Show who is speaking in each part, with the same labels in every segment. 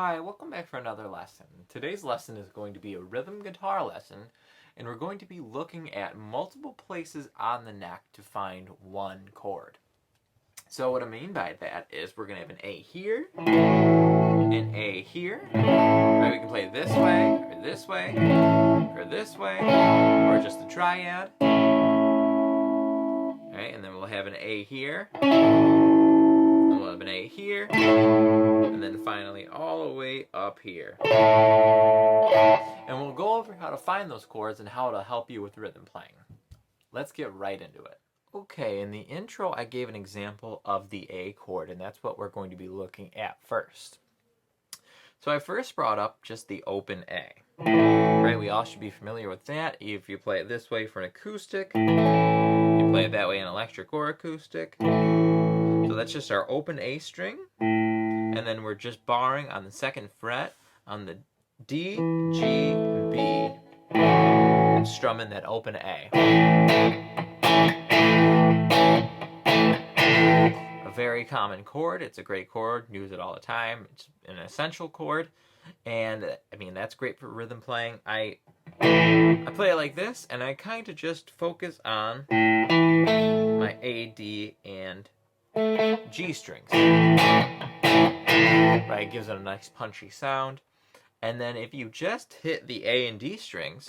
Speaker 1: Hi, welcome back for another lesson. Today's lesson is going to be a rhythm guitar lesson, and we're going to be looking at multiple places on the neck to find one chord. So what I mean by that is we're going to have an A here, an A here. Right, we can play it this way, or this way, or this way, or just a triad. Right, and then we'll have an A here, and we'll have an A here, and then finally all the way up here. And we'll go over how to find those chords and how to help you with rhythm playing. Let's get right into it. Okay, in the intro I gave an example of the A chord, and that's what we're going to be looking at first. So I first brought up just the open A. Right, we all should be familiar with that. If you play it this way for an acoustic, you play it that way in electric or acoustic. So that's just our open A string. And then we're just barring on the second fret on the D, G, B, and strumming that open A. A very common chord. It's a great chord. Use it all the time. It's an essential chord. And I mean, that's great for rhythm playing. I play it like this, and I kind of just focus on my A, D, and G strings. Right, it gives it a nice punchy sound. And then if you just hit the A and D strings,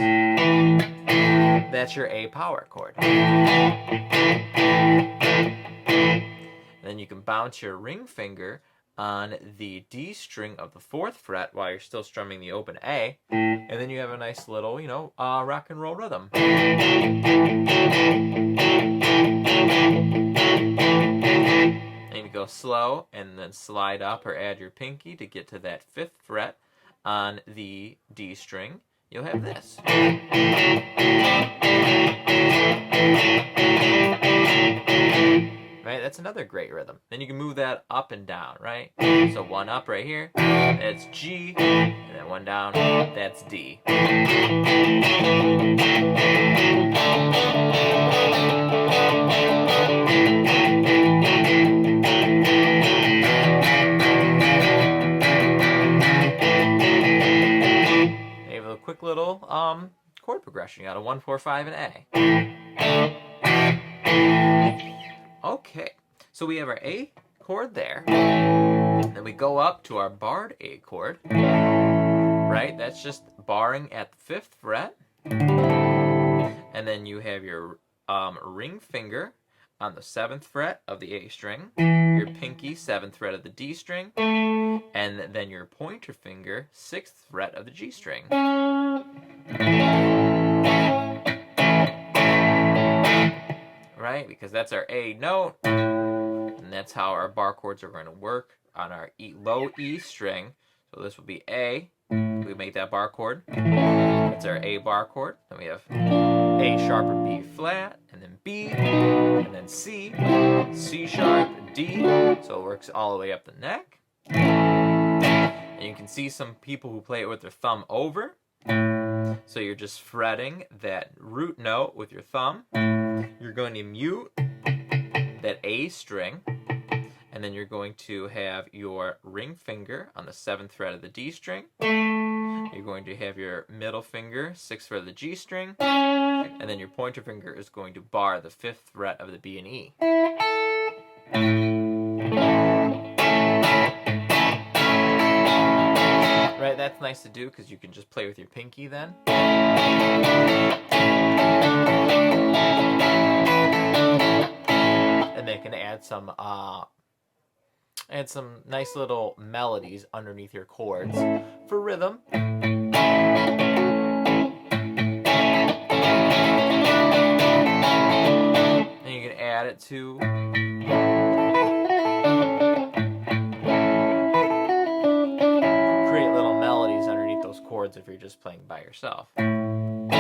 Speaker 1: that's your A power chord. And then you can bounce your ring finger on the D string of the 4th fret while you're still strumming the open A, and then you have a nice little, rock and roll rhythm. And you go slow and then slide up or add your pinky to get to that 5th fret on the D string. You'll have this. Right, that's another great rhythm. Then you can move that up and down, right? So one up right here, that's G, and then one down, that's D. You have a quick little chord progression. You got a 1, 4, 5, and A. Okay, so we have our A chord there. Then we go up to our barred A chord. Right, that's just barring at the 5th fret. And then you have your ring finger on the 7th fret of the A string, your pinky 7th fret of the D string, and then your pointer finger 6th fret of the G string. Right, because that's our A note, and that's how our bar chords are going to work on our low E string. So this will be A, we make that bar chord, that's our A bar chord. Then we have A sharp or B flat, and then B, and then C, C sharp, D, so it works all the way up the neck. And you can see some people who play it with their thumb over. So you're just fretting that root note with your thumb. You're going to mute that A string, and then you're going to have your ring finger on the 7th fret of the D string. You're going to have your middle finger 6th fret of the G string, and then your pointer finger is going to bar the 5th fret of the B and E. Right, that's nice to do because you can just play with your pinky then. And they can add some nice little melodies underneath your chords for rhythm. And you can add it to create little melodies underneath those chords if you're just playing by yourself. And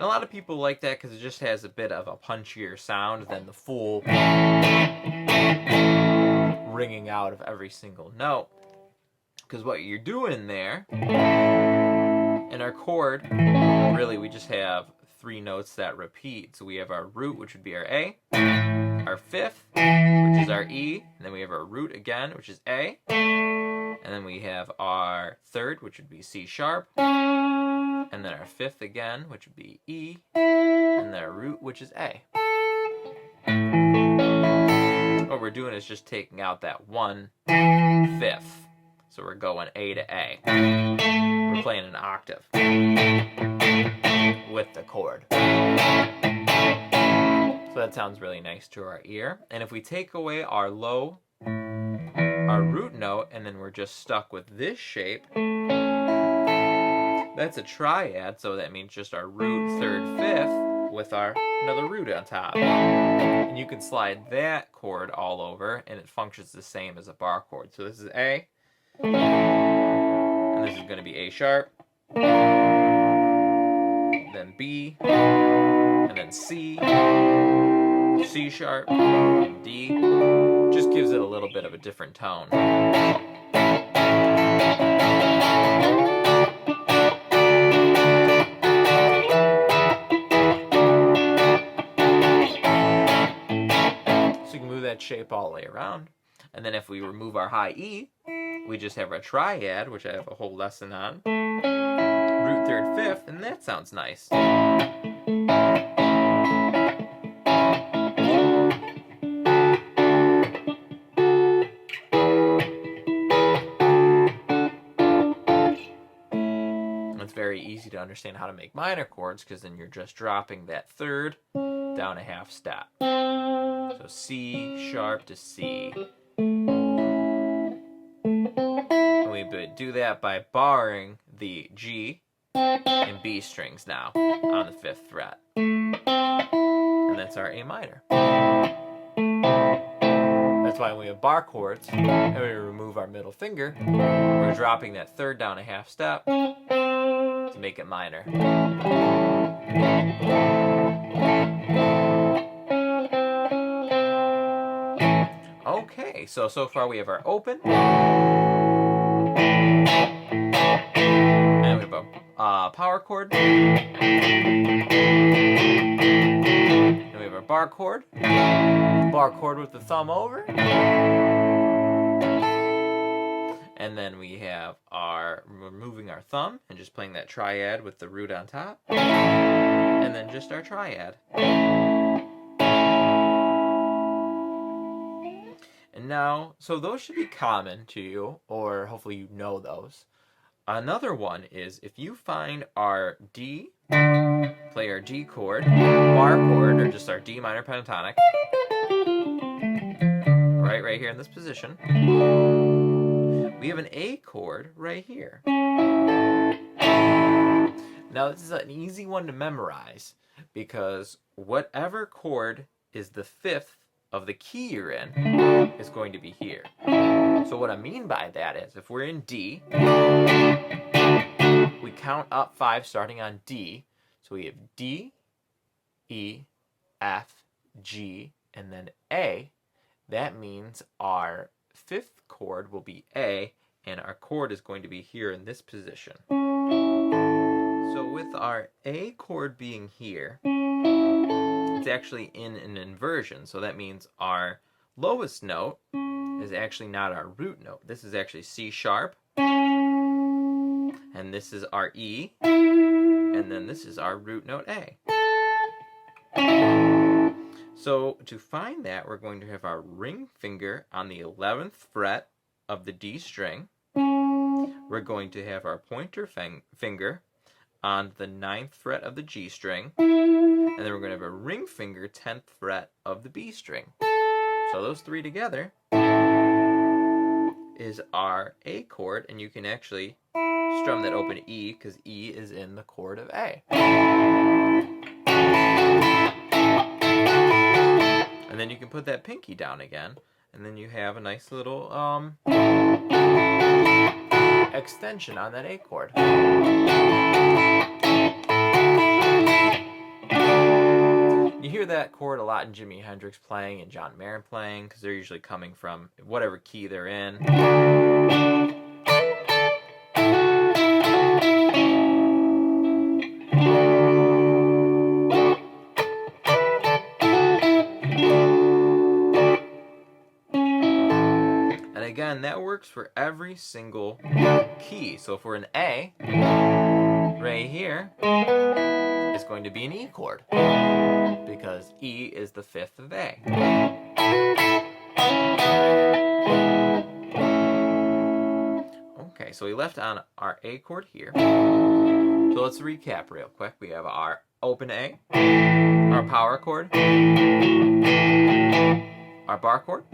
Speaker 1: a lot of people like that because it just has a bit of a punchier sound than the full ringing out of every single note. Because what you're doing there, in our chord, really we just have 3 notes that repeat. So we have our root, which would be our A, our fifth, which is our E, and then we have our root again, which is A, and then we have our third, which would be C sharp, and then our fifth again, which would be E, and then our root, which is A. What we're doing is just taking out that 1/5. So we're going A to A. We're playing an octave with the chord. So that sounds really nice to our ear. And if we take away our low, our root note, and then we're just stuck with this shape, that's a triad, so that means just our root, third, fifth, with our another root on top. And you can slide that chord all over, and it functions the same as a bar chord. So this is A, and this is going to be A sharp, then B, and then C, C sharp, and D. Just gives it a little bit of a different tone. So you can move that shape all the way around. And then if we remove our high E, we just have our triad, which I have a whole lesson on. Root, third, fifth, and that sounds nice. It's very easy to understand how to make minor chords, because then you're just dropping that third down a half step. So C sharp to C. And we do that by barring the G and B strings now on the 5th fret. And that's our A minor. That's why when we have bar chords and we remove our middle finger, we're dropping that third down a half step to make it minor. Okay, so far we have our open. And we have a power chord. And we have our bar chord. Bar chord with the thumb over. And then we have our removing our thumb and just playing that triad with the root on top. And then just our triad. And now, so those should be common to you, or hopefully you know those. Another one is if you find our D, play our D chord, bar chord, or just our D minor pentatonic, right here in this position. We have an A chord right here. Now this is an easy one to memorize because whatever chord is the 5th of the key you're in is going to be here. So what I mean by that is if we're in D, we count up 5 starting on D. So we have D, E, F, G, and then A. That means our 5th chord will be A, and our chord is going to be here in this position. So with our A chord being here, it's actually in an inversion. So that means our lowest note is actually not our root note. This is actually C sharp, and this is our E, and then this is our root note A. So to find that, we're going to have our ring finger on the 11th fret of the D string. We're going to have our pointer finger on the 9th fret of the G string. And then we're going to have a ring finger 10th fret of the B string. So those 3 together is our A chord, and you can actually strum that open E because E is in the chord of A. And then you can put that pinky down again, and then you have a nice little extension on that A chord. You hear that chord a lot in Jimi Hendrix playing and John Mayer playing because they're usually coming from whatever key they're in. works for every single key. So for an A, right here, it's going to be an E chord, because E is the fifth of A. Okay, so we left on our A chord here. So let's recap real quick. We have our open A, our power chord, our bar chord,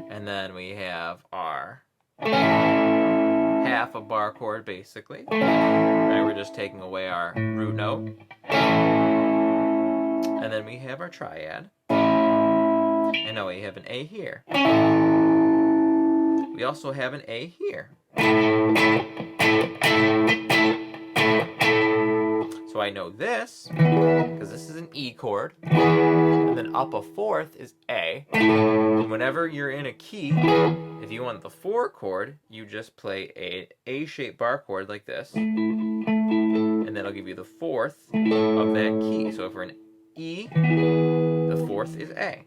Speaker 1: and then we have our half a bar chord, basically. Right, we're just taking away our root note. And then we have our triad. And now we have an A here. We also have an A here. So I know this, because this is an E chord. And then up a fourth is A. And whenever you're in a key, if you want the 4 chord, you just play a A-shaped bar chord like this. And that'll give you the 4th of that key. So if we're in E, the 4th is A.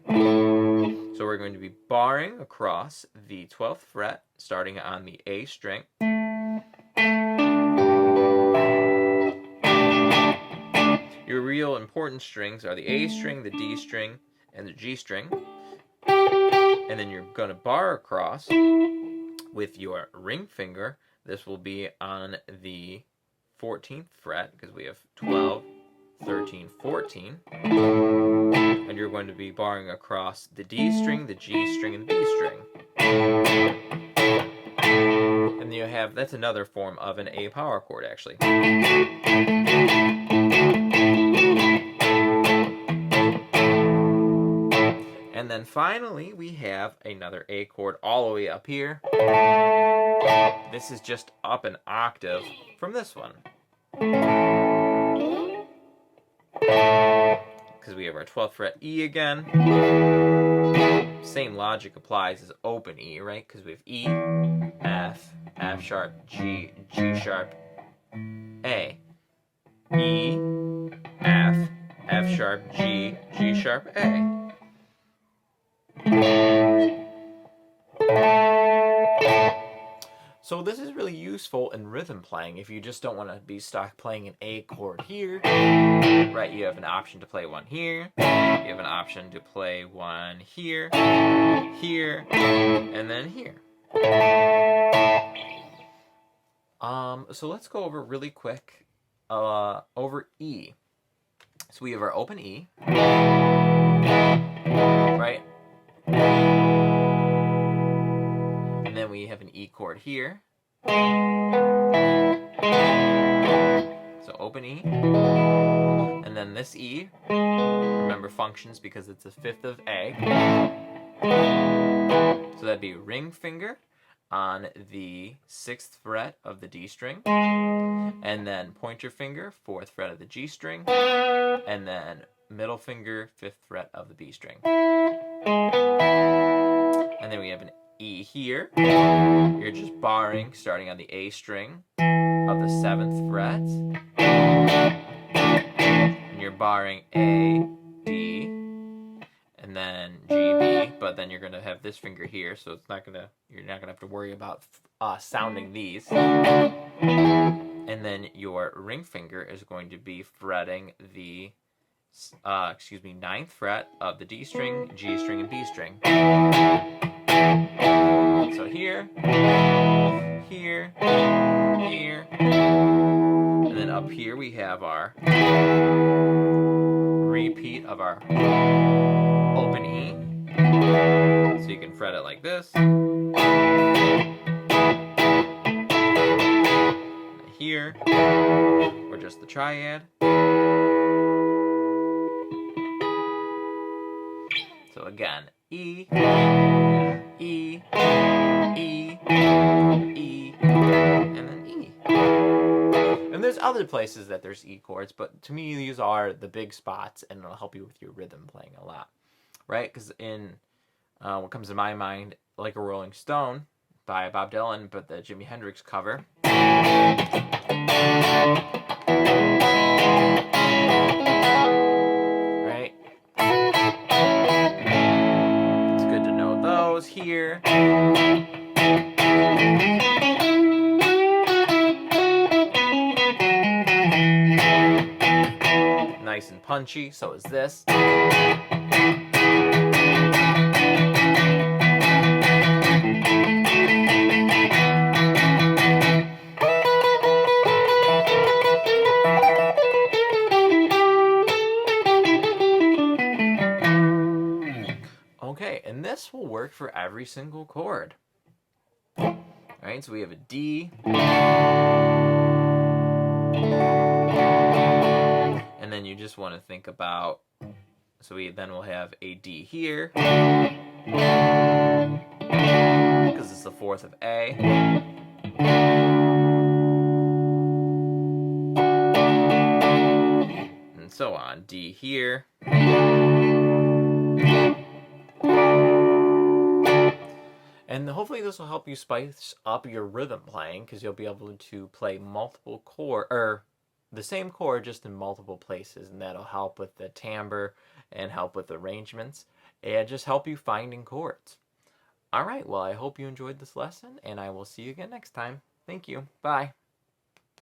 Speaker 1: So we're going to be barring across the 12th fret, starting on the A string. Your real important strings are the A string, the D string, and the G string. And then you're going to bar across with your ring finger. This will be on the 14th fret, because we have 12, 13, 14. And you're going to be barring across the D string, the G string, and the B string. And you have, that's another form of an A power chord, actually. And then finally, we have another A chord all the way up here. This is just up an octave from this one. Because we have our 12th fret E again. Same logic applies as open E, right? Because we have E, F, F sharp, G, G sharp, A. E, F, F sharp, G, G sharp, A. So this is really useful in rhythm playing if you just don't want to be stuck playing an A chord here. Right, you have an option to play one here. You have an option to play one here, here, and then here. So let's go over really quick over E. So we have our open E, right? And then we have an E chord here. So open E. And then this E, remember, functions because it's a fifth of A. So that'd be ring finger on the 6th fret of the D string. And then pointer finger, 4th fret of the G string. And then middle finger, 5th fret of the B string. And then we have an E here. You're just barring, starting on the A string of the 7th fret. And you're barring A, D, and then G, B, but then you're gonna have this finger here, so it's not gonna, you're not gonna have to worry about sounding these. And then your ring finger is going to be fretting the 9th fret of the D string, G string, and B string. So here, here, here, and then up here we have our repeat of our open E. So you can fret it like this. Here, or just the triad. So again, E, E, E, E, and then E. And there's other places that there's E chords, but to me these are the big spots, and it'll help you with your rhythm playing a lot, right? Because in what comes to my mind, Like a Rolling Stone by Bob Dylan, but the Jimi Hendrix cover. Right? It's good to know those. here. Nice and punchy, so is this. Okay, and this will work for every single chord. Alright, so we have a D. And then you just want to think about, so we'll have a D here, because it's the fourth of A. And so on, D here. And hopefully this will help you spice up your rhythm playing, because you'll be able to play multiple chords, or the same chord just in multiple places, and that'll help with the timbre and help with arrangements and just help you finding chords. All right, well, I hope you enjoyed this lesson, and I will see you again next time. Thank you. Bye.